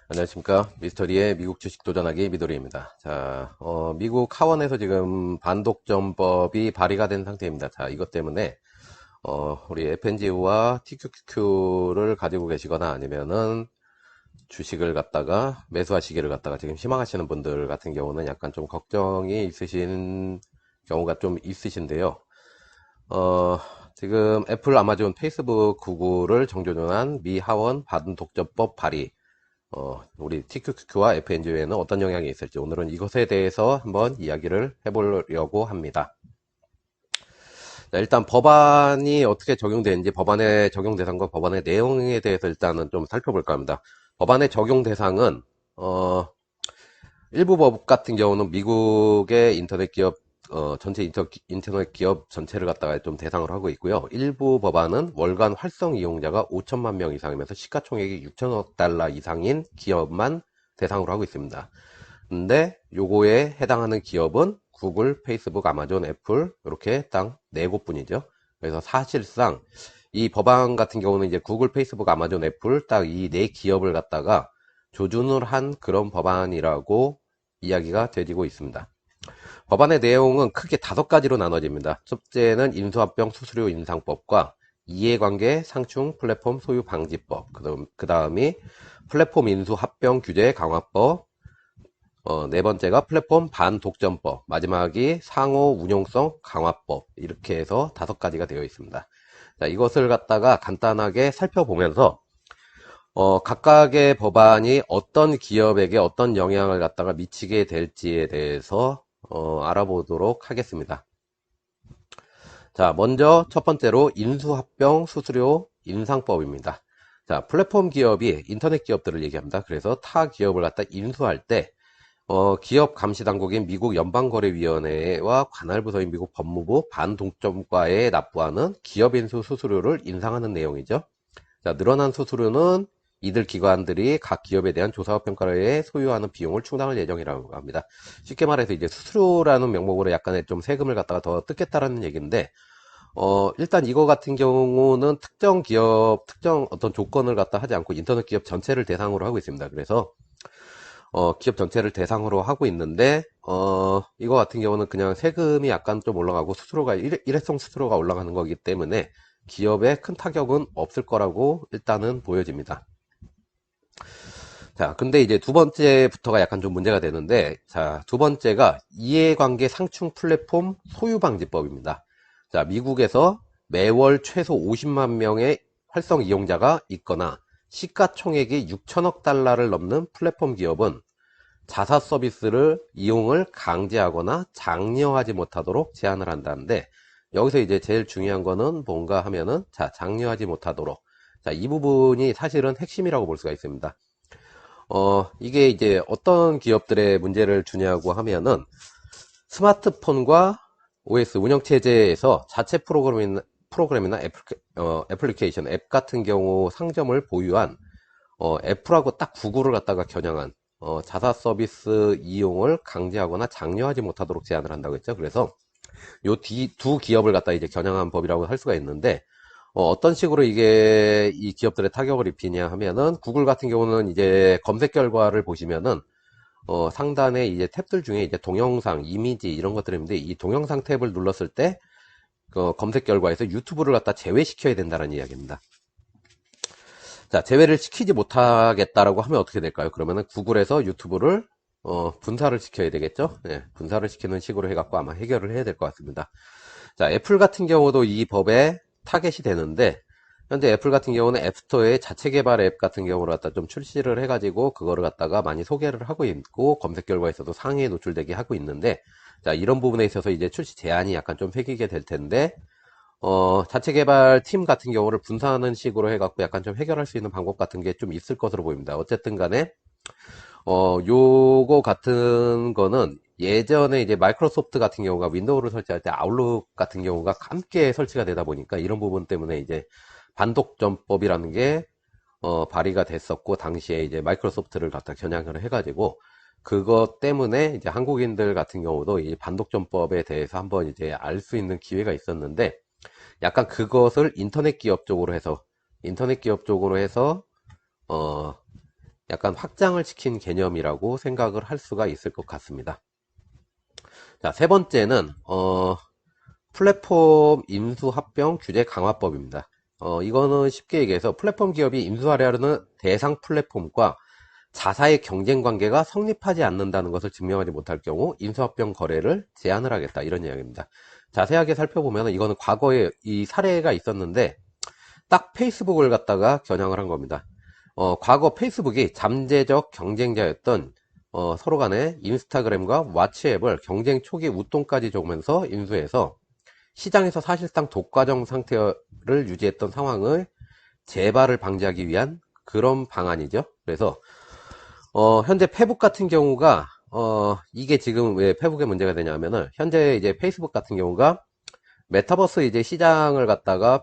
안녕하십니까. 미스터리의 미국 주식 도전하기 미도리입니다. 자, 미국 하원에서 지금 반독점법이 발의가 된 상태입니다. 자, 이것 때문에, 우리 FNG와 TQQQ를 가지고 계시거나 아니면은 주식을 갖다가 매수하시기를 갖다가 지금 희망하시는 분들 같은 경우는 약간 좀 걱정이 있으신 경우가 좀 있으신데요. 어, 지금 애플, 아마존, 페이스북, 구글을 정조준한 미 하원 반독점법 발의, 우리 TQQQ와 FNG에는 어떤 영향이 있을지 오늘은 이것에 대해서 한번 이야기를 해보려고 합니다. 자, 일단 법안이 어떻게 적용되는지 법안의 적용 대상과 법안의 내용에 대해서 일단은 좀 살펴볼까 합니다. 법안의 적용 대상은 일부 법 같은 경우는 미국의 인터넷 기업 전체 인터넷 기업 전체를 갖다가 좀 대상으로 하고 있고요. 일부 법안은 월간 활성 이용자가 5천만 명 이상이면서 시가총액이 6천억 달러 이상인 기업만 대상으로 하고 있습니다. 근데 요거에 해당하는 기업은 구글, 페이스북, 아마존, 애플 이렇게 딱 4곳뿐이죠. 그래서 사실상 이 법안 같은 경우는 이제 구글, 페이스북, 아마존, 애플 딱 이 4기업을 갖다가 조준을 한 그런 법안이라고 이야기가 되지고 있습니다. 법안의 내용은 크게 5가지로 나눠집니다. 첫째는 인수합병 수수료 인상법과 이해관계 상충 플랫폼 소유 방지법, 그 다음이 플랫폼 인수합병 규제 강화법, 네 번째가 플랫폼 반독점법, 마지막이 상호 운용성 강화법, 이렇게 해서 5가지가 되어 있습니다. 자, 이것을 갖다가 간단하게 살펴보면서 각각의 법안이 어떤 기업에게 어떤 영향을 갖다가 미치게 될지에 대해서 알아보도록 하겠습니다. 자, 먼저 첫 번째로 인수합병 수수료 인상법입니다. 자, 플랫폼 기업이 인터넷 기업들을 얘기합니다. 그래서 타 기업을 갖다 인수할 때 기업 감시당국인 미국 연방거래위원회와 관할부서인 미국 법무부 반독점과에 납부하는 기업인수 수수료를 인상하는 내용이죠. 자, 늘어난 수수료는 이들 기관들이 각 기업에 대한 조사와 평가에 소요하는 비용을 충당할 예정이라고 합니다. 쉽게 말해서 이제 수수료라는 명목으로 약간의 좀 세금을 갖다가 더 뜯겠다라는 얘기인데, 일단 이거 같은 경우는 특정 기업, 특정 어떤 조건을 갖다 하지 않고 인터넷 기업 전체를 대상으로 하고 있습니다. 그래서, 기업 전체를 대상으로 하고 있는데, 이거 같은 경우는 그냥 세금이 약간 좀 올라가고 수수료가, 일회성 수수료가 올라가는 거기 때문에 기업에 큰 타격은 없을 거라고 일단은 보여집니다. 자, 근데 이제 두 번째부터가 약간 좀 문제가 되는데, 자, 두 번째가 이해관계 상충 플랫폼 소유방지법입니다. 자, 미국에서 매월 최소 50만 명의 활성 이용자가 있거나 시가총액이 6천억 달러를 넘는 플랫폼 기업은 자사 서비스를 이용을 강제하거나 장려하지 못하도록 제한을 한다는데, 여기서 이제 제일 중요한 거는 뭔가 하면은, 자, 장려하지 못하도록. 자, 이 부분이 사실은 핵심이라고 볼 수가 있습니다. 이게 이제 어떤 기업들의 문제를 주냐고 하면은 스마트폰과 OS 운영체제에서 자체 프로그램이나 애플리케이션 앱 같은 경우 상점을 보유한 애플하고 딱 구글을 갖다가 겨냥한 자사 서비스 이용을 강제하거나 장려하지 못하도록 제한을 한다고 했죠. 그래서 요 두 기업을 갖다 이제 겨냥한 법이라고 할 수가 있는데 어떤 식으로 이게 이 기업들의 타격을 입히냐 하면은 구글 같은 경우는 이제 검색 결과를 보시면은 상단에 이제 탭들 중에 이제 동영상, 이미지 이런 것들이 있는데 이 동영상 탭을 눌렀을 때 검색 결과에서 유튜브를 갖다 제외시켜야 된다는 이야기입니다. 자, 제외를 시키지 못하겠다라고 하면 어떻게 될까요? 그러면은 구글에서 유튜브를 분사를 시켜야 되겠죠? 네, 분사를 시키는 식으로 해갖고 아마 해결을 해야 될 것 같습니다. 자, 애플 같은 경우도 이 법에 타겟이 되는데, 현재 애플 같은 경우는 앱스토어에 자체 개발 앱 같은 경우를 갖다 좀 출시를 해가지고, 그거를 갖다가 많이 소개를 하고 있고, 검색 결과에서도 상위에 노출되게 하고 있는데, 자, 이런 부분에 있어서 이제 출시 제한이 약간 좀 생기게 될 텐데, 자체 개발 팀 같은 경우를 분산하는 식으로 해갖고 약간 좀 해결할 수 있는 방법 같은 게 좀 있을 것으로 보입니다. 어쨌든 간에, 요거 같은 거는 예전에 이제 마이크로소프트 같은 경우가 윈도우를 설치할 때 아웃룩 같은 경우가 함께 설치가 되다 보니까 이런 부분 때문에 이제 반독점법이라는 게 발의가 됐었고 당시에 이제 마이크로소프트를 갖다 겨냥을 해가지고 그것 때문에 이제 한국인들 같은 경우도 이 반독점법에 대해서 한번 이제 알 수 있는 기회가 있었는데 약간 그것을 인터넷 기업 쪽으로 해서 어 약간 확장을 시킨 개념이라고 생각을 할 수가 있을 것 같습니다. 자, 세 번째는 플랫폼 인수합병 규제 강화법입니다. 이거는 쉽게 얘기해서 플랫폼 기업이 인수하려는 대상 플랫폼과 자사의 경쟁 관계가 성립하지 않는다는 것을 증명하지 못할 경우 인수합병 거래를 제한을 하겠다, 이런 이야기입니다. 자세하게 살펴보면 이거는 과거에 이 사례가 있었는데 딱 페이스북을 갖다가 겨냥을 한 겁니다. 과거 페이스북이 잠재적 경쟁자였던 서로 간에 인스타그램과 왓츠앱을 경쟁 초기 웃돈까지 줘면서 인수해서 시장에서 사실상 독과점 상태를 유지했던 상황을 재발을 방지하기 위한 그런 방안이죠. 그래서 현재 페북 같은 경우가 이게 지금 왜 페북에 문제가 되냐면은 현재 이제 페이스북 같은 경우가 메타버스 이제 시장을 갖다가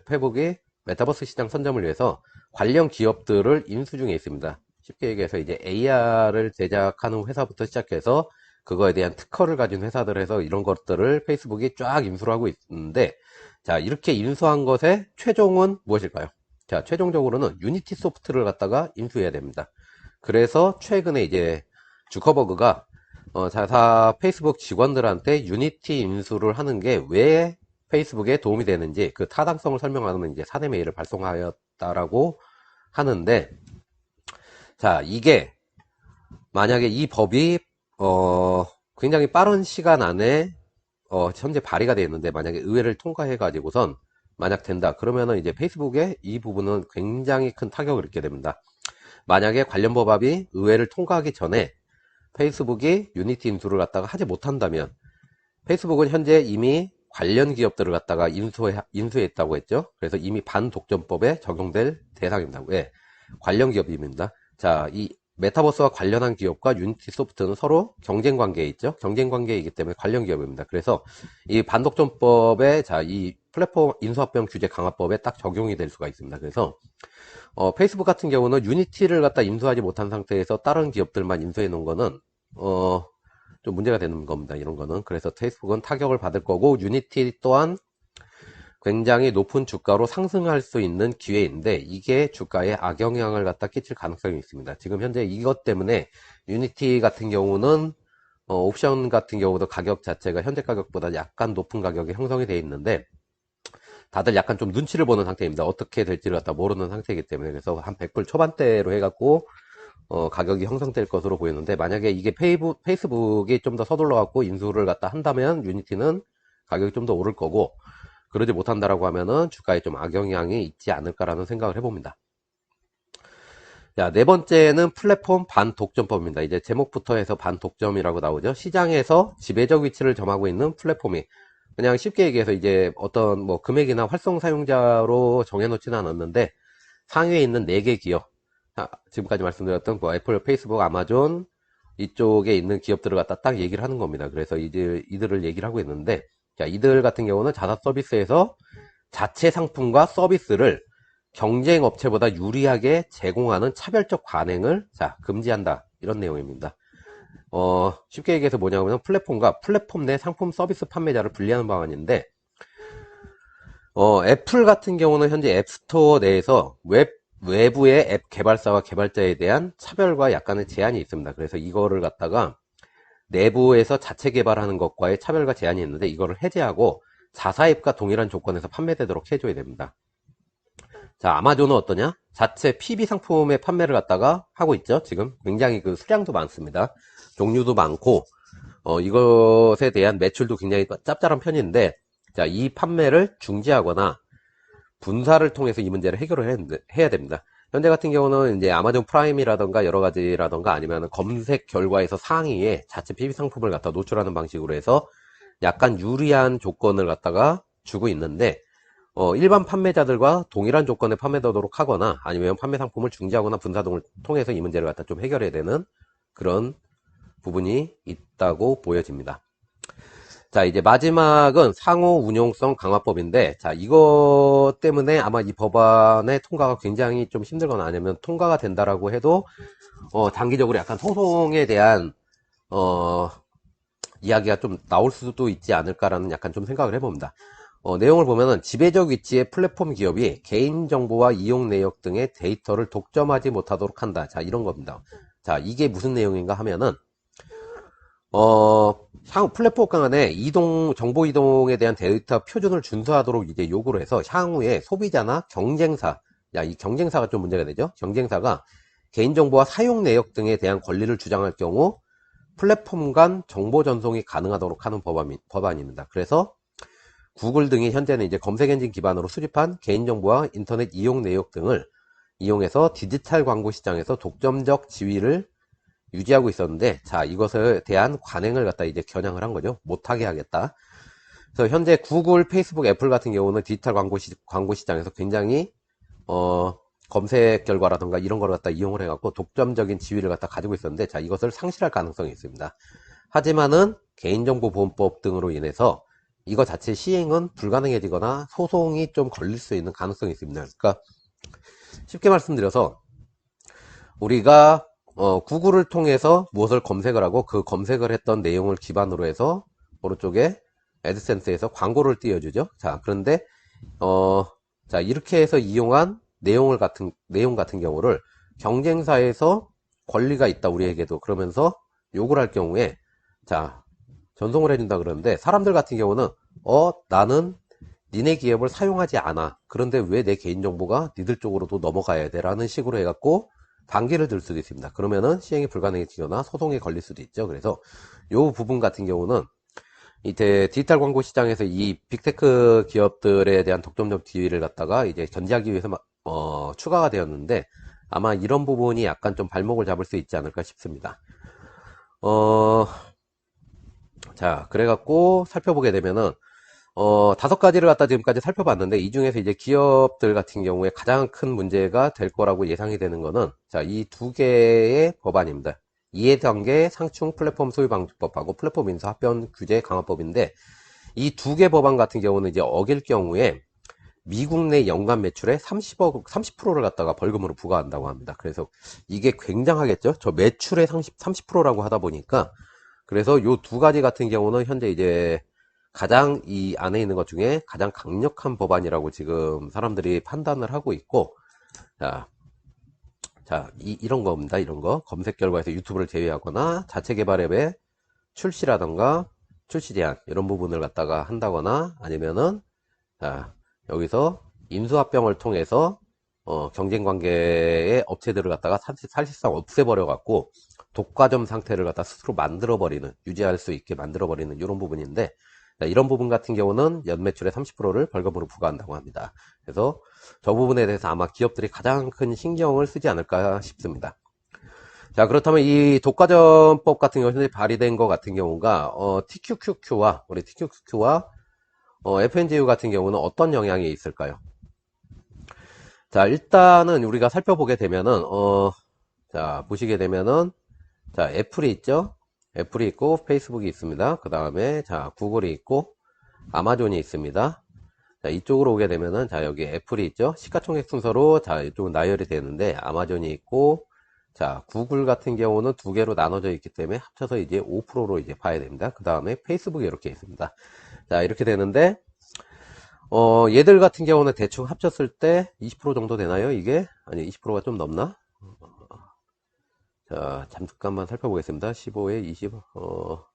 페북이 메타버스 시장 선점을 위해서 관련 기업들을 인수 중에 있습니다. 쉽게 얘기해서 이제 AR을 제작하는 회사부터 시작해서 그거에 대한 특허를 가진 회사들 해서 이런 것들을 페이스북이 쫙 인수를 하고 있는데, 자, 이렇게 인수한 것의 최종은 무엇일까요? 자, 최종적으로는 유니티 소프트를 갖다가 인수해야 됩니다. 그래서 최근에 이제 주커버그가 자사 페이스북 직원들한테 유니티 인수를 하는 게 왜 페이스북에 도움이 되는지 그 타당성을 설명하는 이제 사내 메일을 발송하였다라고 하는데, 자, 이게 만약에 이 법이 굉장히 빠른 시간 안에 현재 발의가 되어 있는데 만약에 의회를 통과해 가지고선 만약 된다 그러면은 이제 페이스북에 이 부분은 굉장히 큰 타격을 입게 됩니다. 만약에 관련 법안이 의회를 통과하기 전에 페이스북이 유니티 인수를 갖다가 하지 못한다면 페이스북은 현재 이미 관련 기업들을 갖다가 인수했다고 했죠. 그래서 이미 반독점법에 적용될 대상입니다. 왜? 관련 기업입니다. 자, 이 메타버스와 관련한 기업과 유니티 소프트는 서로 경쟁 관계에 있죠. 경쟁 관계이기 때문에 관련 기업입니다. 그래서 이 반독점법에 자, 이 플랫폼 인수합병 규제 강화법에 딱 적용이 될 수가 있습니다. 그래서 페이스북 같은 경우는 유니티를 갖다 인수하지 못한 상태에서 다른 기업들만 인수해 놓은 거는 좀 문제가 되는 겁니다. 이런 거는. 그래서 페이스북은 타격을 받을 거고 유니티 또한 굉장히 높은 주가로 상승할 수 있는 기회인데 이게 주가에 악영향을 갖다 끼칠 가능성이 있습니다. 지금 현재 이것 때문에 유니티 같은 경우는 옵션 같은 경우도 가격 자체가 현재 가격보다 약간 높은 가격이 형성이 되어 있는데 다들 약간 좀 눈치를 보는 상태입니다. 어떻게 될지를 갖다 모르는 상태이기 때문에. 그래서 한 100불 초반대로 해갖고 가격이 형성될 것으로 보이는데 만약에 이게 페이스북이 좀 더 서둘러 갖고 인수를 갖다 한다면 유니티는 가격이 좀 더 오를 거고, 그러지 못한다라고 하면은 주가에 좀 악영향이 있지 않을까라는 생각을 해봅니다. 자, 네 번째는 플랫폼 반독점법입니다. 이제 제목부터 해서 반독점이라고 나오죠. 시장에서 지배적 위치를 점하고 있는 플랫폼이, 그냥 쉽게 얘기해서 이제 어떤 뭐 금액이나 활성 사용자로 정해놓지는 않았는데 상위에 있는 4개 기업, 지금까지 말씀드렸던 뭐 애플, 페이스북, 아마존 이쪽에 있는 기업들을 갖다 딱 얘기를 하는 겁니다. 그래서 이들을 얘기를 하고 있는데, 자, 이들 같은 경우는 자사 서비스에서 자체 상품과 서비스를 경쟁 업체보다 유리하게 제공하는 차별적 관행을 금지한다, 이런 내용입니다. 쉽게 얘기해서 뭐냐면 플랫폼과 플랫폼 내 상품 서비스 판매자를 분리하는 방안인데, 애플 같은 경우는 현재 앱스토어 내에서 외부의 앱 개발사와 개발자에 대한 차별과 약간의 제한이 있습니다. 그래서 이거를 갖다가 내부에서 자체 개발하는 것과의 차별과 제한이 있는데 이거를 해제하고 자사 앱과 동일한 조건에서 판매되도록 해줘야 됩니다. 자, 아마존은 어떠냐? 자체 PB 상품의 판매를 갖다가 하고 있죠. 지금 굉장히 그 수량도 많습니다. 종류도 많고 이것에 대한 매출도 굉장히 짭짤한 편인데, 자, 이 판매를 중지하거나 분사를 통해서 이 문제를 해결을 해야 됩니다. 현재 같은 경우는 이제 아마존 프라임이라던가 여러 가지라던가 아니면 검색 결과에서 상위에 자체 PB 상품을 갖다 노출하는 방식으로 해서 약간 유리한 조건을 갖다가 주고 있는데, 일반 판매자들과 동일한 조건에 판매되도록 하거나 아니면 판매 상품을 중지하거나 분사 등을 통해서 이 문제를 갖다 좀 해결해야 되는 그런 부분이 있다고 보여집니다. 자, 이제 마지막은 상호 운용성 강화법인데, 자, 이거 때문에 아마 이 법안의 통과가 굉장히 좀 힘들거나 아니면 통과가 된다라고 해도 단기적으로 약간 소송에 대한 이야기가 좀 나올 수도 있지 않을까라는 약간 좀 생각을 해봅니다. 내용을 보면은 지배적 위치의 플랫폼 기업이 개인정보와 이용 내역 등의 데이터를 독점하지 못하도록 한다. 자, 이런 겁니다. 자, 이게 무슨 내용인가 하면은, 향후 플랫폼 간에 정보 이동에 대한 데이터 표준을 준수하도록 이제 요구를 해서 향후에 소비자나 경쟁사, 이 경쟁사가 좀 문제가 되죠? 경쟁사가 개인정보와 사용 내역 등에 대한 권리를 주장할 경우 플랫폼 간 정보 전송이 가능하도록 하는 법안입니다. 그래서 구글 등이 현재는 이제 검색 엔진 기반으로 수집한 개인정보와 인터넷 이용 내역 등을 이용해서 디지털 광고 시장에서 독점적 지위를 유지하고 있었는데, 자, 이것에 대한 관행을 갖다 이제 겨냥을 한 거죠. 못하게 하겠다. 그래서 현재 구글, 페이스북, 애플 같은 경우는 디지털 광고 시장에서 굉장히, 검색 결과라든가 이런 걸 갖다 이용을 해갖고 독점적인 지위를 갖다 가지고 있었는데, 자, 이것을 상실할 가능성이 있습니다. 하지만은 개인정보보호법 등으로 인해서 이거 자체 시행은 불가능해지거나 소송이 좀 걸릴 수 있는 가능성이 있습니다. 그러니까 쉽게 말씀드려서 우리가 구글을 통해서 무엇을 검색을 하고 그 검색을 했던 내용을 기반으로 해서 오른쪽에 애드센스에서 광고를 띄워주죠. 자, 그런데 자, 이렇게 해서 이용한 내용 같은 경우를 경쟁사에서 권리가 있다 우리에게도 그러면서 요구를 할 경우에 자, 전송을 해준다 그러는데 사람들 같은 경우는 나는 니네 기업을 사용하지 않아. 그런데 왜 내 개인정보가 니들 쪽으로도 넘어가야 돼? 라는 식으로 해갖고 반기를 들 수도 있습니다. 그러면은 시행이 불가능해지거나 소송에 걸릴 수도 있죠. 그래서 요 부분 같은 경우는 이제 디지털 광고 시장에서 이 빅테크 기업들에 대한 독점적 지위를 갖다가 이제 견제하기 위해서 추가가 되었는데 아마 이런 부분이 약간 좀 발목을 잡을 수 있지 않을까 싶습니다. 자, 그래갖고 살펴보게 되면은 5가지를 갖다 지금까지 살펴봤는데 이 중에서 이제 기업들 같은 경우에 가장 큰 문제가 될 거라고 예상이 되는 거는 자, 이 2개의 법안입니다. 이해관계 상충 플랫폼 소유 방지법하고 플랫폼 인수 합병 규제 강화법인데 이 2개 법안 같은 경우는 이제 어길 경우에 미국 내 연간 매출의 30%를 갖다가 벌금으로 부과한다고 합니다. 그래서 이게 굉장하겠죠? 저 매출의 30%라고 하다 보니까 그래서 요 2가지 같은 경우는 현재 이제 가장 이 안에 있는 것 중에 가장 강력한 법안이라고 지금 사람들이 판단을 하고 있고, 이런 겁니다. 이런 거. 검색 결과에서 유튜브를 제외하거나 자체 개발 앱의 출시라던가 출시 제한, 이런 부분을 갖다가 한다거나 아니면은, 여기서 인수합병을 통해서, 경쟁 관계의 업체들을 갖다가 사실상 없애버려 갖고, 독과점 상태를 갖다 스스로 만들어버리는, 유지할 수 있게 만들어버리는 이런 부분인데, 이런 부분 같은 경우는 연매출의 30%를 벌금으로 부과한다고 합니다. 그래서 저 부분에 대해서 아마 기업들이 가장 큰 신경을 쓰지 않을까 싶습니다. 자, 그렇다면 이 독과점법 같은 경우 현재 발의된 것 같은 경우가 TQQQ와 FNGU 같은 경우는 어떤 영향이 있을까요? 자, 일단은 우리가 살펴보게 되면은 자, 보시게 되면은 자, 애플이 있죠? 애플이 있고 페이스북이 있습니다. 그 다음에 자, 구글이 있고 아마존이 있습니다. 자, 이쪽으로 오게 되면은 자, 여기 애플이 있죠? 시가총액 순서로 자, 이쪽은 나열이 되는데 아마존이 있고 자, 구글 같은 경우는 2개로 나눠져 있기 때문에 합쳐서 이제 5%로 이제 봐야 됩니다. 그 다음에 페이스북이 이렇게 있습니다. 자, 이렇게 되는데 얘들 같은 경우는 대충 합쳤을 때 20% 정도 되나요? 이게? 아니, 20%가 좀 넘나? 자, 잠깐만 살펴보겠습니다. 15에 20,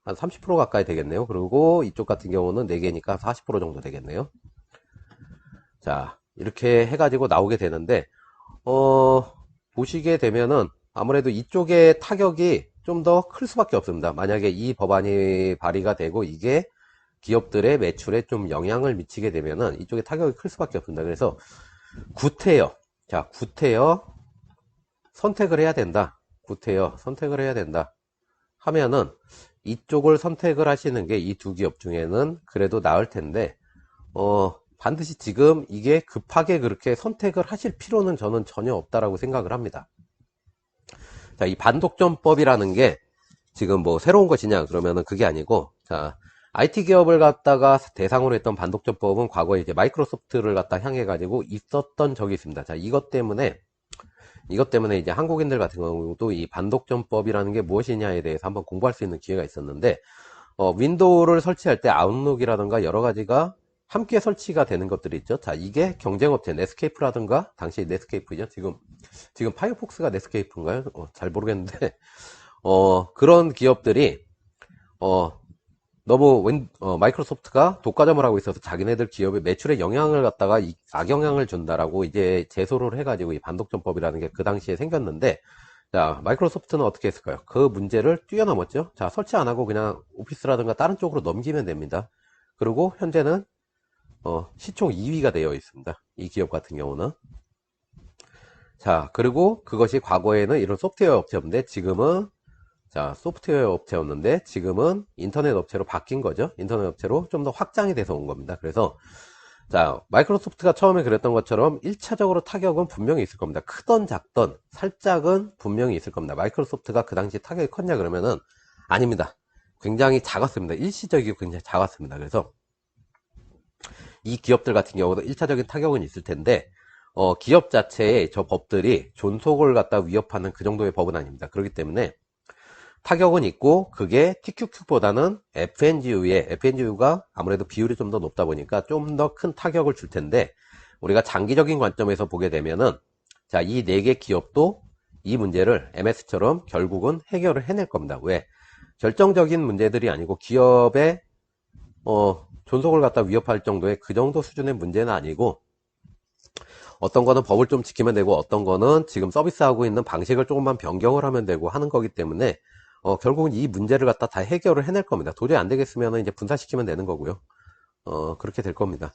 한 30% 가까이 되겠네요. 그리고 이쪽 같은 경우는 4개니까 40% 정도 되겠네요. 자, 이렇게 해가지고 나오게 되는데, 보시게 되면은 아무래도 이쪽의 타격이 좀 더 클 수밖에 없습니다. 만약에 이 법안이 발의가 되고 이게 기업들의 매출에 좀 영향을 미치게 되면은 이쪽에 타격이 클 수밖에 없습니다. 그래서 구태여, 자, 구태여 선택을 해야 된다. 구태여 선택을 해야 된다 하면은 이쪽을 선택을 하시는 게 이 2기업 중에는 그래도 나을 텐데 반드시 지금 이게 급하게 그렇게 선택을 하실 필요는 저는 전혀 없다라고 생각을 합니다. 자, 이 반독점법이라는 게 지금 뭐 새로운 것이냐 그러면은 그게 아니고 자, IT 기업을 갖다가 대상으로 했던 반독점법은 과거에 이제 마이크로소프트를 갖다 향해 가지고 있었던 적이 있습니다. 자, 이것 때문에 이제 한국인들 같은 경우도 이 반독점법이라는 게 무엇이냐에 대해서 한번 공부할 수 있는 기회가 있었는데 윈도우를 설치할 때 아웃룩이라든가 여러 가지가 함께 설치가 되는 것들이 있죠. 자, 이게 경쟁업체 넷스케이프라든가, 당시 넷스케이프죠. 지금 파이어폭스가 넷스케이프인가요? 잘 모르겠는데, 그런 기업들이, 너무 마이크로소프트가 독과점을 하고 있어서 자기네들 기업의 매출에 영향을 갖다가 악영향을 준다라고 이제 제소를 해가지고 이 반독점법이라는 게 그 당시에 생겼는데, 자, 마이크로소프트는 어떻게 했을까요? 그 문제를 뛰어넘었죠. 자, 설치 안 하고 그냥 오피스라든가 다른 쪽으로 넘기면 됩니다. 그리고 현재는 시총 2위가 되어 있습니다. 이 기업 같은 경우는. 자, 그리고 그것이 과거에는 이런 소프트웨어 업체였는데 지금은, 자, 소프트웨어 업체였는데 지금은 인터넷 업체로 바뀐 거죠. 인터넷 업체로 좀 더 확장이 돼서 온 겁니다. 그래서, 자, 마이크로소프트가 처음에 그랬던 것처럼 1차적으로 타격은 분명히 있을 겁니다. 크던 작던 살짝은 분명히 있을 겁니다. 마이크로소프트가 그 당시 타격이 컸냐 그러면은 아닙니다. 굉장히 작았습니다. 일시적이고 굉장히 작았습니다. 그래서 이 기업들 같은 경우도 1차적인 타격은 있을 텐데, 기업 자체의 저 법들이 존속을 갖다 위협하는 그 정도의 법은 아닙니다. 그렇기 때문에 타격은 있고, 그게 TQQ보다는 FNGU가 아무래도 비율이 좀 더 높다 보니까 좀 더 큰 타격을 줄 텐데, 우리가 장기적인 관점에서 보게 되면은, 자, 이 4개 기업도 이 문제를 MS처럼 결국은 해결을 해낼 겁니다. 왜? 결정적인 문제들이 아니고 기업의 존속을 갖다 위협할 정도의 그 정도 수준의 문제는 아니고, 어떤 거는 법을 좀 지키면 되고 어떤 거는 지금 서비스하고 있는 방식을 조금만 변경을 하면 되고 하는 거기 때문에 결국은 이 문제를 갖다 다 해결을 해낼 겁니다. 도저히 안 되겠으면 이제 분사시키면 되는 거고요. 그렇게 될 겁니다.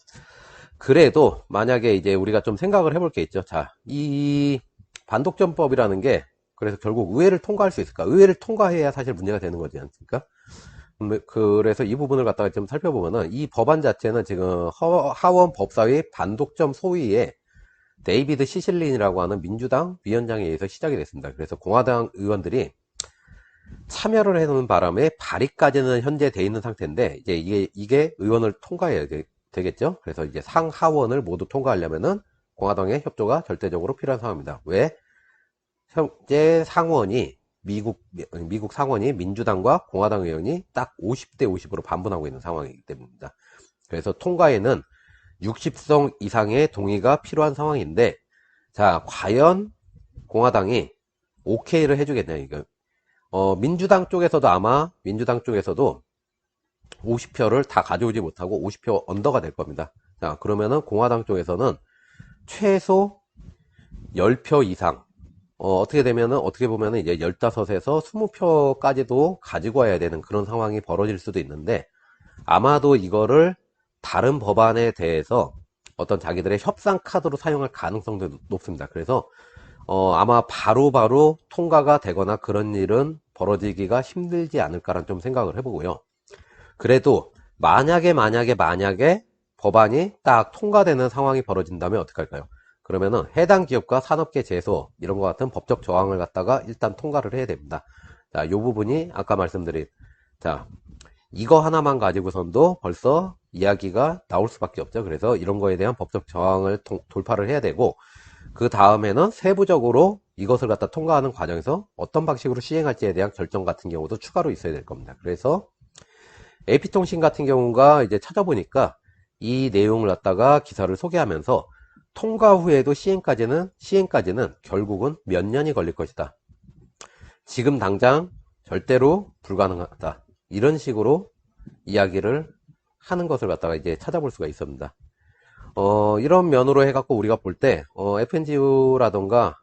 그래도 만약에 이제 우리가 좀 생각을 해볼 게 있죠. 자, 이 반독점법이라는 게 그래서 결국 의회를 통과할 수 있을까? 의회를 통과해야 사실 문제가 되는 거지 않습니까? 그래서 이 부분을 갖다가 좀 살펴보면은 이 법안 자체는 지금 하원 법사위 반독점 소위에 데이비드 시실린이라고 하는 민주당 위원장에 의해서 시작이 됐습니다. 그래서 공화당 의원들이 참여를 해놓은 바람에 발의까지는 현재 돼 있는 상태인데 이제 이게 의원을 통과해야 되겠죠. 그래서 이제 상하원을 모두 통과하려면은 공화당의 협조가 절대적으로 필요한 상황입니다. 왜? 현재 상원이 미국 상원이 민주당과 공화당 의원이 딱 50대 50으로 반분하고 있는 상황이기 때문입니다. 그래서 통과에는 60석 이상의 동의가 필요한 상황인데, 자, 과연 공화당이 오케이를 해주겠냐, 이거. 민주당 쪽에서도 아마, 민주당 쪽에서도 50표를 다 가져오지 못하고 50표 언더가 될 겁니다. 자, 그러면은 공화당 쪽에서는 최소 10표 이상, 어떻게 되면은, 어떻게 보면은 이제 15에서 20표까지도 가지고 와야 되는 그런 상황이 벌어질 수도 있는데, 아마도 이거를 다른 법안에 대해서 어떤 자기들의 협상 카드로 사용할 가능성도 높습니다. 그래서 아마 바로바로 통과가 되거나 그런 일은 벌어지기가 힘들지 않을까라는 좀 생각을 해보고요. 그래도 만약에 법안이 딱 통과되는 상황이 벌어진다면 어떻게 할까요? 그러면은 해당 기업과 산업계 제소 이런 것 같은 법적 저항을 갖다가 일단 통과를 해야 됩니다. 자, 요 부분이 아까 말씀드린, 자, 이거 하나만 가지고선도 벌써 이야기가 나올 수밖에 없죠. 그래서 이런 거에 대한 법적 저항을 돌파를 해야 되고, 그 다음에는 세부적으로 이것을 갖다 통과하는 과정에서 어떤 방식으로 시행할지에 대한 결정 같은 경우도 추가로 있어야 될 겁니다. 그래서 AP통신 같은 경우가 이제 찾아보니까 이 내용을 갖다가 기사를 소개하면서 통과 후에도 시행까지는 결국은 몇 년이 걸릴 것이다. 지금 당장 절대로 불가능하다. 이런 식으로 이야기를 하는 것을 갖다가 이제 찾아볼 수가 있습니다. 이런 면으로 해갖고 우리가 볼 때, FNGU라던가,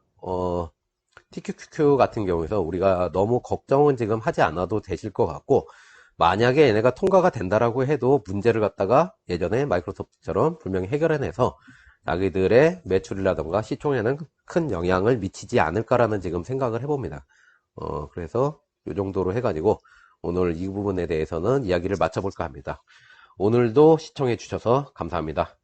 TQQQ 같은 경우에서 우리가 너무 걱정은 지금 하지 않아도 되실 것 같고, 만약에 얘네가 통과가 된다라고 해도 문제를 갖다가 예전에 마이크로소프트처럼 분명히 해결해내서 자기들의 매출이라던가 시총에는 큰 영향을 미치지 않을까라는 지금 생각을 해봅니다. 그래서 이 정도로 해가지고 오늘 이 부분에 대해서는 이야기를 마쳐볼까 합니다. 오늘도 시청해 주셔서 감사합니다.